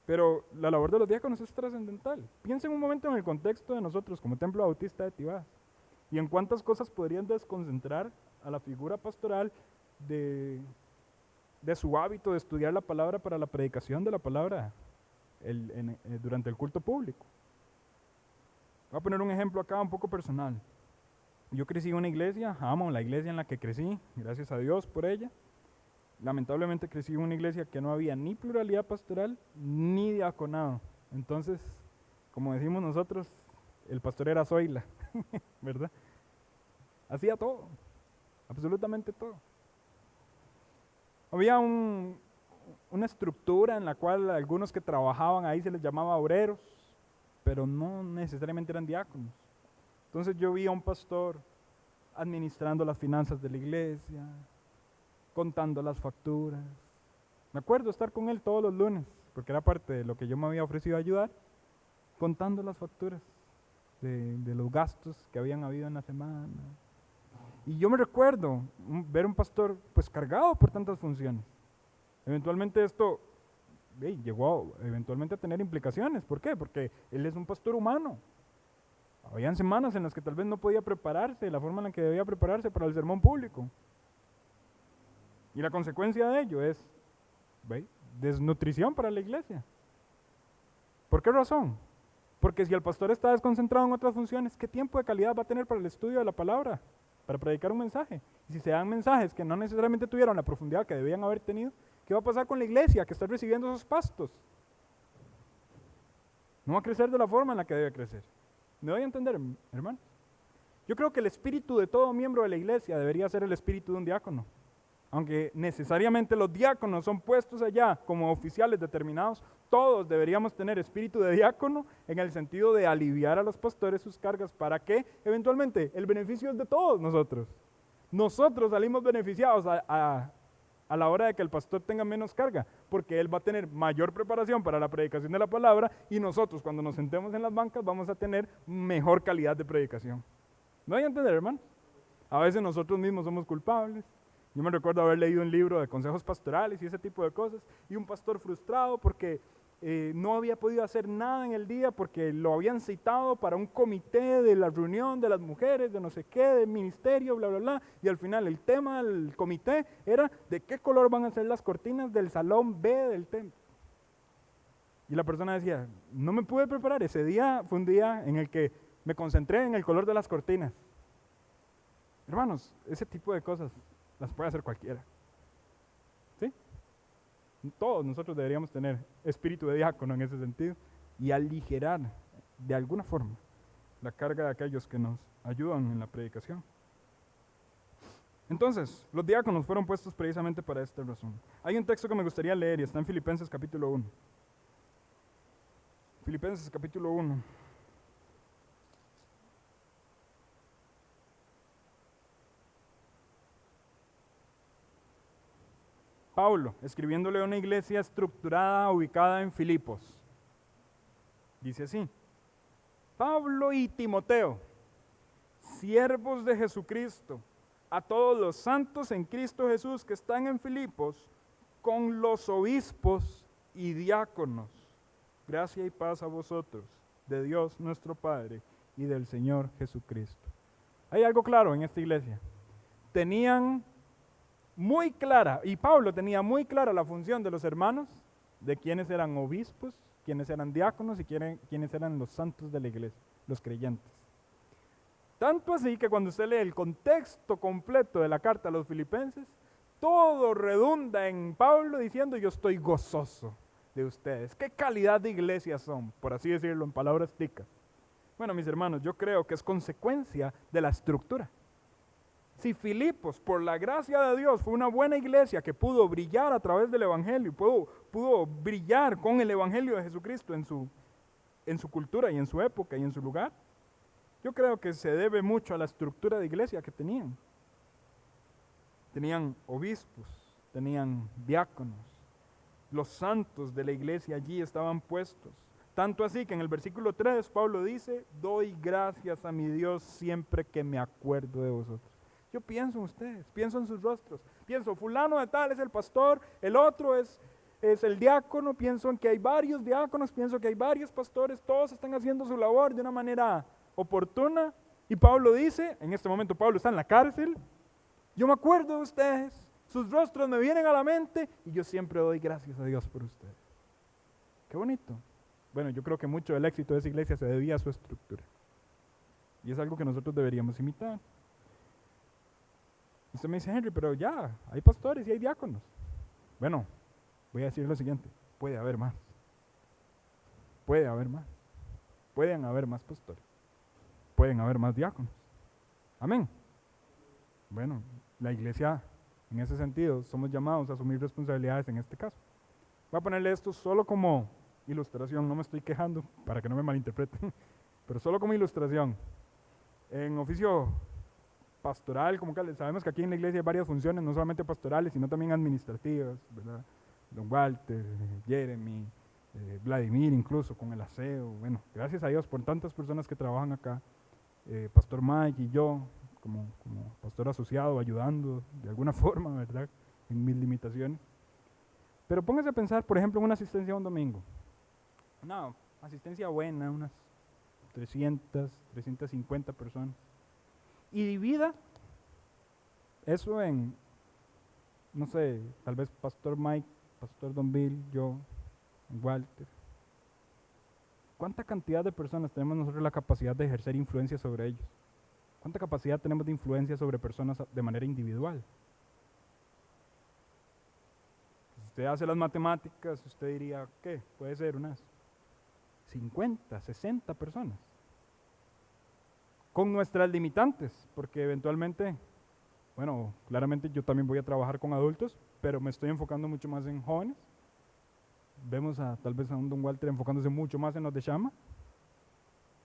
Pero la labor de los diáconos es trascendental. Piensen un momento en el contexto de nosotros como Templo Bautista de Tibás y en cuántas cosas podrían desconcentrar a la figura pastoral de su hábito de estudiar la palabra para la predicación de la palabra durante el culto público. Voy a poner un ejemplo acá un poco personal. Yo crecí en una iglesia, amo la iglesia en la que crecí, gracias a Dios por ella. Lamentablemente crecí en una iglesia que no había ni pluralidad pastoral ni diaconado. Entonces, como decimos nosotros, el pastor era Zoila, ¿verdad? Hacía todo, absolutamente todo. Había una estructura en la cual algunos que trabajaban ahí se les llamaba obreros, pero no necesariamente eran diáconos. Entonces yo vi a un pastor administrando las finanzas de la iglesia, contando las facturas. Me acuerdo estar con él todos los lunes, porque era parte de lo que yo me había ofrecido a ayudar, contando las facturas de los gastos que habían habido en la semana. Y yo me recuerdo ver un pastor pues cargado por tantas funciones. Eventualmente esto llegó eventualmente a tener implicaciones. ¿Por qué? Porque él es un pastor humano. Habían semanas en las que tal vez no podía prepararse de la forma en la que debía prepararse para el sermón público. Y la consecuencia de ello es desnutrición para la iglesia. ¿Por qué razón? Porque si el pastor está desconcentrado en otras funciones, ¿qué tiempo de calidad va a tener para el estudio de la palabra? para predicar un mensaje. Y si se dan mensajes que no necesariamente tuvieron la profundidad que debían haber tenido, ¿qué va a pasar con la iglesia que está recibiendo esos pastos? No va a crecer de la forma en la que debe crecer. ¿Me doy a entender, hermano? Yo creo que el espíritu de todo miembro de la iglesia debería ser el espíritu de un diácono. Aunque necesariamente los diáconos son puestos allá como oficiales determinados, todos deberíamos tener espíritu de diácono en el sentido de aliviar a los pastores sus cargas para que eventualmente el beneficio es de todos nosotros. Nosotros salimos beneficiados a la hora de que el pastor tenga menos carga, porque él va a tener mayor preparación para la predicación de la palabra y nosotros cuando nos sentemos en las bancas vamos a tener mejor calidad de predicación. ¿No hay a entender, hermano? A veces nosotros mismos somos culpables. Yo me recuerdo haber leído un libro de consejos pastorales y ese tipo de cosas, y un pastor frustrado porque no había podido hacer nada en el día porque lo habían citado para un comité de la reunión de las mujeres, de no sé qué, del ministerio, bla, bla, bla, y al final el tema del comité era de qué color van a ser las cortinas del salón B del templo. Y la persona decía, no me pude preparar, ese día fue un día en el que me concentré en el color de las cortinas. Hermanos, ese tipo de cosas las puede hacer cualquiera. ¿Sí? Todos nosotros deberíamos tener espíritu de diácono en ese sentido y aligerar de alguna forma la carga de aquellos que nos ayudan en la predicación. Entonces, los diáconos fueron puestos precisamente para esta razón. Hay un texto que me gustaría leer y está en Filipenses capítulo 1. Filipenses capítulo 1. Pablo, escribiéndole a una iglesia estructurada, ubicada en Filipos. Dice así, Pablo y Timoteo, siervos de Jesucristo, a todos los santos en Cristo Jesús que están en Filipos, con los obispos y diáconos. Gracia y paz a vosotros, de Dios nuestro Padre y del Señor Jesucristo. Hay algo claro en esta iglesia. Tenían muy clara, y Pablo tenía muy clara la función de los hermanos, de quiénes eran obispos, quiénes eran diáconos y quiénes eran los santos de la iglesia, los creyentes. Tanto así que cuando usted lee el contexto completo de la carta a los filipenses, todo redunda en Pablo diciendo yo estoy gozoso de ustedes. ¿Qué calidad de iglesia son? Por así decirlo en palabras ticas. Bueno, mis hermanos, yo creo que es consecuencia de la estructura. Si Filipos, por la gracia de Dios, fue una buena iglesia que pudo brillar a través del Evangelio, pudo brillar con el Evangelio de Jesucristo en su cultura y en su época y en su lugar, yo creo que se debe mucho a la estructura de iglesia que tenían. Tenían obispos, tenían diáconos, los santos de la iglesia allí estaban puestos. Tanto así que en el versículo 3 Pablo dice, doy gracias a mi Dios siempre que me acuerdo de vosotros. Yo pienso en ustedes, pienso en sus rostros, pienso, fulano de tal es el pastor, el otro es el diácono, pienso en que hay varios diáconos, pienso que hay varios pastores, todos están haciendo su labor de una manera oportuna. Y Pablo dice, en este momento Pablo está en la cárcel, yo me acuerdo de ustedes, sus rostros me vienen a la mente y yo siempre doy gracias a Dios por ustedes. Qué bonito. Bueno, yo creo que mucho del éxito de esa iglesia se debía a su estructura. Y es algo que nosotros deberíamos imitar. Usted me dice, Henry, pero ya, hay pastores y hay diáconos. Bueno, voy a decir lo siguiente, puede haber más. Puede haber más. Pueden haber más pastores. Pueden haber más diáconos. Amén. Bueno, la iglesia, en ese sentido, somos llamados a asumir responsabilidades en este caso. Voy a ponerle esto solo como ilustración, no me estoy quejando para que no me malinterpreten, pero solo como ilustración. En oficio pastoral, como que sabemos que aquí en la iglesia hay varias funciones, no solamente pastorales, sino también administrativas, ¿verdad? Don Walter, Jeremy, Vladimir incluso con el aseo. Bueno, gracias a Dios por tantas personas que trabajan acá. Pastor Mike y yo, como pastor asociado, ayudando de alguna forma, ¿verdad? En mis limitaciones. Pero póngase a pensar, por ejemplo, en una asistencia un domingo. Una asistencia buena, unas 300, 350 personas. Y divida eso en, no sé, tal vez Pastor Mike, Pastor Don Bill, yo, Walter. ¿Cuánta cantidad de personas tenemos nosotros la capacidad de ejercer influencia sobre ellos? ¿Cuánta capacidad tenemos de influencia sobre personas de manera individual? Si usted hace las matemáticas, usted diría, ¿qué? Puede ser unas 50, 60 personas. Con nuestras limitantes, porque eventualmente, bueno, claramente yo también voy a trabajar con adultos, pero me estoy enfocando mucho más en jóvenes. Vemos tal vez a un Don Walter enfocándose mucho más en los de Shama,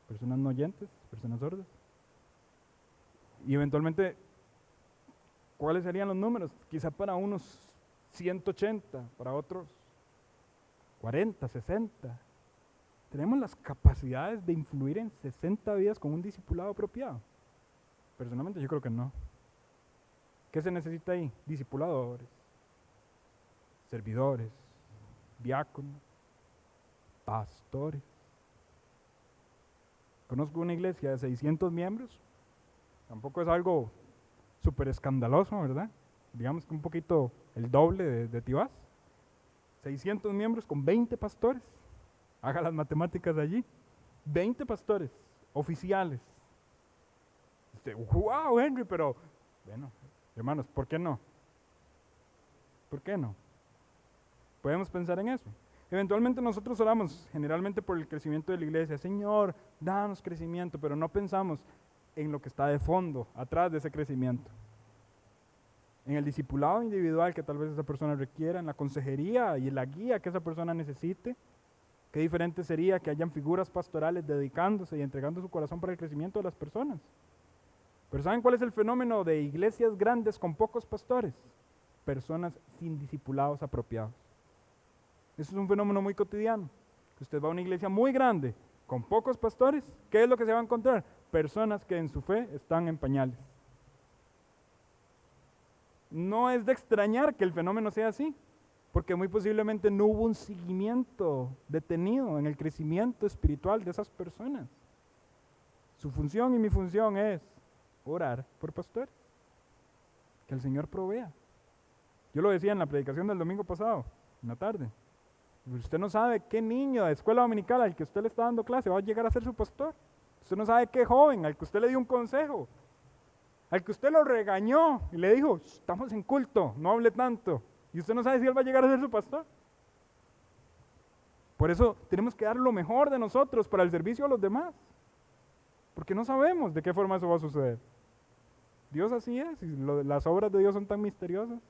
personas no oyentes, personas sordas. Y eventualmente, ¿cuáles serían los números? Quizá para unos 180, para otros 40, 60. ¿Tenemos las capacidades de influir en 60 vidas con un discipulado apropiado? Personalmente yo creo que no. ¿Qué se necesita ahí? Discipuladores, servidores, diáconos, pastores. Conozco una iglesia de 600 miembros, tampoco es algo súper escandaloso, ¿verdad? Digamos que un poquito el doble de Tibás. 600 miembros con 20 pastores. Haga las matemáticas de allí. 20 pastores oficiales. Wow, Henry, pero bueno, hermanos, ¿por qué no? ¿Por qué no? Podemos pensar en eso. Eventualmente nosotros oramos generalmente por el crecimiento de la iglesia. Señor, danos crecimiento, pero no pensamos en lo que está de fondo, atrás de ese crecimiento. En el discipulado individual que tal vez esa persona requiera, en la consejería y en la guía que esa persona necesite. Qué diferente sería que hayan figuras pastorales dedicándose y entregando su corazón para el crecimiento de las personas. Pero ¿saben cuál es el fenómeno de iglesias grandes con pocos pastores? Personas sin discipulados apropiados. Eso es un fenómeno muy cotidiano. Usted va a una iglesia muy grande, con pocos pastores, ¿qué es lo que se va a encontrar? Personas que en su fe están en pañales. No es de extrañar que el fenómeno sea así, porque muy posiblemente no hubo un seguimiento detenido en el crecimiento espiritual de esas personas. Su función y mi función es orar por pastores, que el Señor provea. Yo lo decía en la predicación del domingo pasado, en la tarde. Usted no sabe qué niño de escuela dominical al que usted le está dando clase va a llegar a ser su pastor. Usted no sabe qué joven al que usted le dio un consejo, al que usted lo regañó y le dijo, estamos en culto, no hable tanto. Y usted no sabe si él va a llegar a ser su pastor. Por eso tenemos que dar lo mejor de nosotros para el servicio a los demás. Porque no sabemos de qué forma eso va a suceder. Dios así es, y las obras de Dios son tan misteriosas.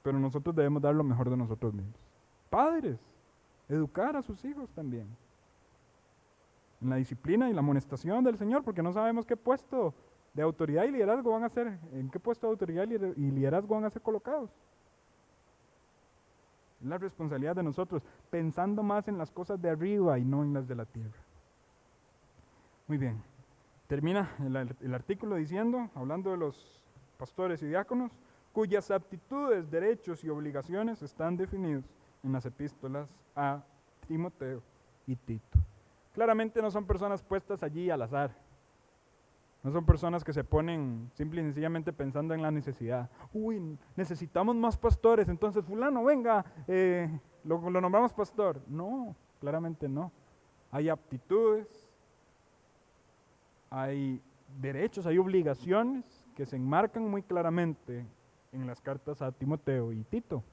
Pero nosotros debemos dar lo mejor de nosotros mismos. Padres, educar a sus hijos también. En la disciplina y la amonestación del Señor, porque no sabemos qué puesto de autoridad y liderazgo van a ser, en qué puesto de autoridad y liderazgo van a ser colocados. Es la responsabilidad de nosotros, pensando más en las cosas de arriba y no en las de la tierra. Muy bien, termina el artículo diciendo, hablando de los pastores y diáconos, cuyas aptitudes, derechos y obligaciones están definidos en las epístolas a Timoteo y Tito. Claramente no son personas puestas allí al azar. No son personas que se ponen simple y sencillamente pensando en la necesidad. Uy, necesitamos más pastores, entonces fulano, venga, lo nombramos pastor. No, claramente no. Hay aptitudes, hay derechos, hay obligaciones que se enmarcan muy claramente en las cartas a Timoteo y Tito.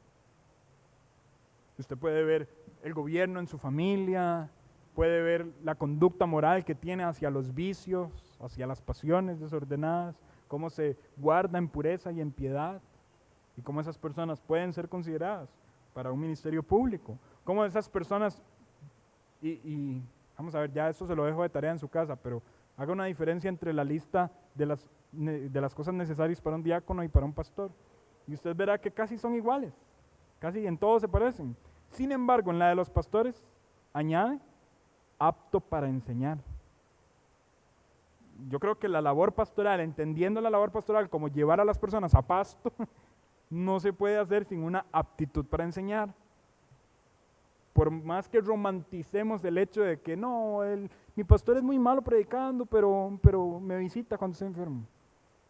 Usted puede ver el gobierno en su familia, puede ver la conducta moral que tiene hacia los vicios, hacia las pasiones desordenadas, cómo se guarda en pureza y en piedad, y cómo esas personas pueden ser consideradas para un ministerio público, cómo esas personas, y vamos a ver, ya eso se lo dejo de tarea en su casa, pero haga una diferencia entre la lista de las cosas necesarias para un diácono y para un pastor, y usted verá que casi son iguales, casi en todo se parecen. Sin embargo, en la de los pastores, añade apto para enseñar. Yo creo que la labor pastoral, entendiendo la labor pastoral como llevar a las personas a pasto, no se puede hacer sin una aptitud para enseñar. Por más que romanticemos el hecho de que no, mi pastor es muy malo predicando, pero me visita cuando estoy enfermo.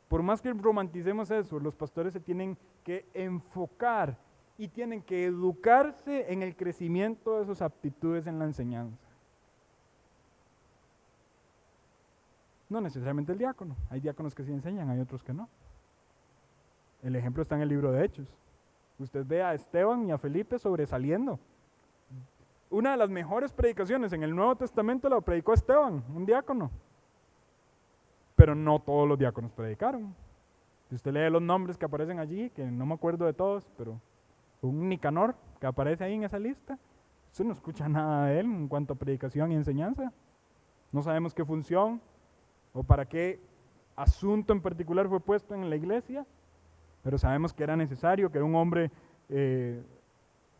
Por más que romanticemos eso, los pastores se tienen que enfocar y tienen que educarse en el crecimiento de sus aptitudes en la enseñanza. No necesariamente el diácono. Hay diáconos que sí enseñan, hay otros que no. El ejemplo está en el libro de Hechos. Usted ve a Esteban y a Felipe sobresaliendo. Una de las mejores predicaciones en el Nuevo Testamento la predicó Esteban, un diácono. Pero no todos los diáconos predicaron. Si usted lee los nombres que aparecen allí, que no me acuerdo de todos, pero un Nicanor que aparece ahí en esa lista, usted no escucha nada de él en cuanto a predicación y enseñanza. No sabemos qué función o para qué asunto en particular fue puesto en la iglesia, pero sabemos que era necesario, que era un hombre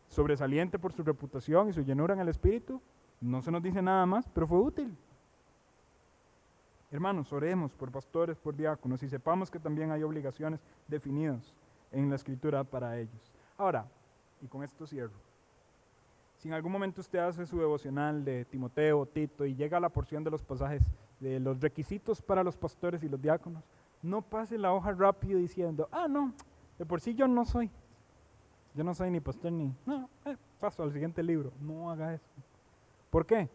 sobresaliente por su reputación y su llenura en el Espíritu. No se nos dice nada más, pero fue útil. Hermanos, oremos por pastores, por diáconos y sepamos que también hay obligaciones definidas en la Escritura para ellos. Ahora, y con esto cierro, si en algún momento usted hace su devocional de Timoteo, Tito y llega a la porción de los pasajes de los requisitos para los pastores y los diáconos, no pase la hoja rápido diciendo, no, de por sí yo no soy ni pastor ni, paso al siguiente libro. No haga eso. ¿Por qué?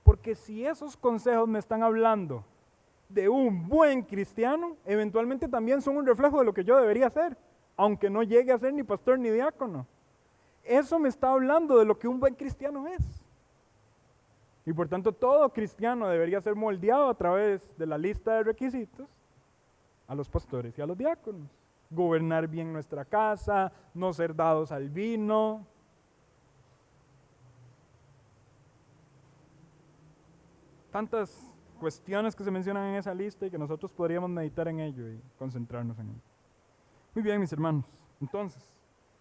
Porque si esos consejos me están hablando de un buen cristiano, eventualmente también son un reflejo de lo que yo debería ser, aunque no llegue a ser ni pastor ni diácono. Eso me está hablando de lo que un buen cristiano es. Y por tanto todo cristiano debería ser moldeado a través de la lista de requisitos a los pastores y a los diáconos. Gobernar bien nuestra casa, no ser dados al vino. Tantas cuestiones que se mencionan en esa lista y que nosotros podríamos meditar en ello y concentrarnos en ello. Muy bien, mis hermanos. Entonces,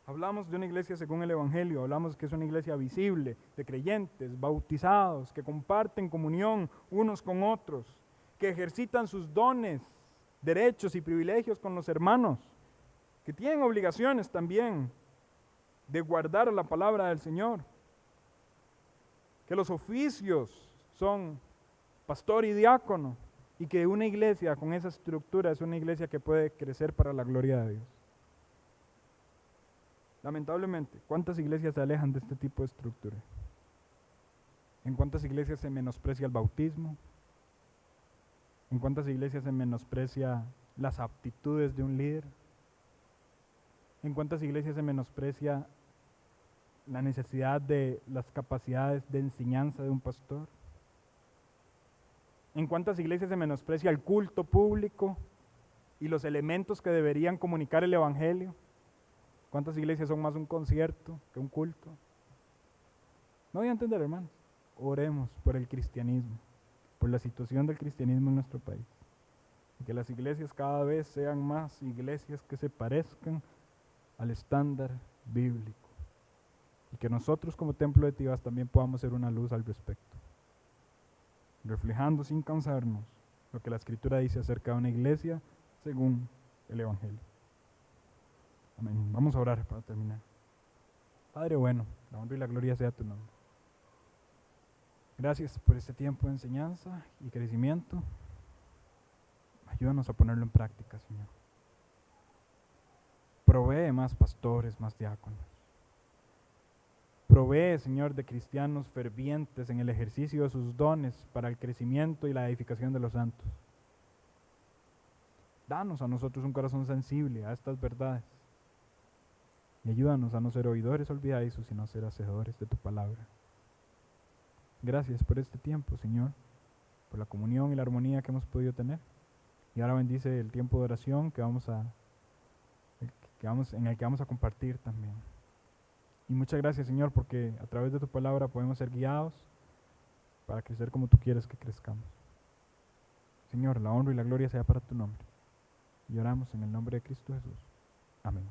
hablamos de una iglesia según el Evangelio, hablamos que es una iglesia visible, de creyentes, bautizados, que comparten comunión unos con otros, que ejercitan sus dones, derechos y privilegios con los hermanos, que tienen obligaciones también de guardar la palabra del Señor, que los oficios son pastor y diácono, y que una iglesia con esa estructura es una iglesia que puede crecer para la gloria de Dios. Lamentablemente, ¿cuántas iglesias se alejan de este tipo de estructura? ¿En cuántas iglesias se menosprecia el bautismo? ¿En cuántas iglesias se menosprecia las aptitudes de un líder? ¿En cuántas iglesias se menosprecia la necesidad de las capacidades de enseñanza de un pastor? ¿En cuántas iglesias se menosprecia el culto público y los elementos que deberían comunicar el Evangelio? ¿Cuántas iglesias son más un concierto que un culto? No voy a entender, hermanos. Oremos por el cristianismo, por la situación del cristianismo en nuestro país. Y que las iglesias cada vez sean más iglesias que se parezcan al estándar bíblico. Y que nosotros como Templo de Tibás también podamos ser una luz al respecto, reflejando sin cansarnos lo que la Escritura dice acerca de una iglesia según el Evangelio. Amén. Vamos a orar para terminar. Padre bueno, la honra y la gloria sea a tu nombre. Gracias por este tiempo de enseñanza y crecimiento. Ayúdanos a ponerlo en práctica, Señor. Provee más pastores, más diáconos. Provee, Señor, de cristianos fervientes en el ejercicio de sus dones para el crecimiento y la edificación de los santos. Danos a nosotros un corazón sensible a estas verdades. Y ayúdanos a no ser oidores olvidadizos, sino a ser hacedores de tu palabra. Gracias por este tiempo, Señor, por la comunión y la armonía que hemos podido tener. Y ahora bendice el tiempo de oración en el que vamos a compartir también. Y muchas gracias, Señor, porque a través de tu palabra podemos ser guiados para crecer como tú quieres que crezcamos. Señor, la honra y la gloria sea para tu nombre. Y oramos en el nombre de Cristo Jesús. Amén.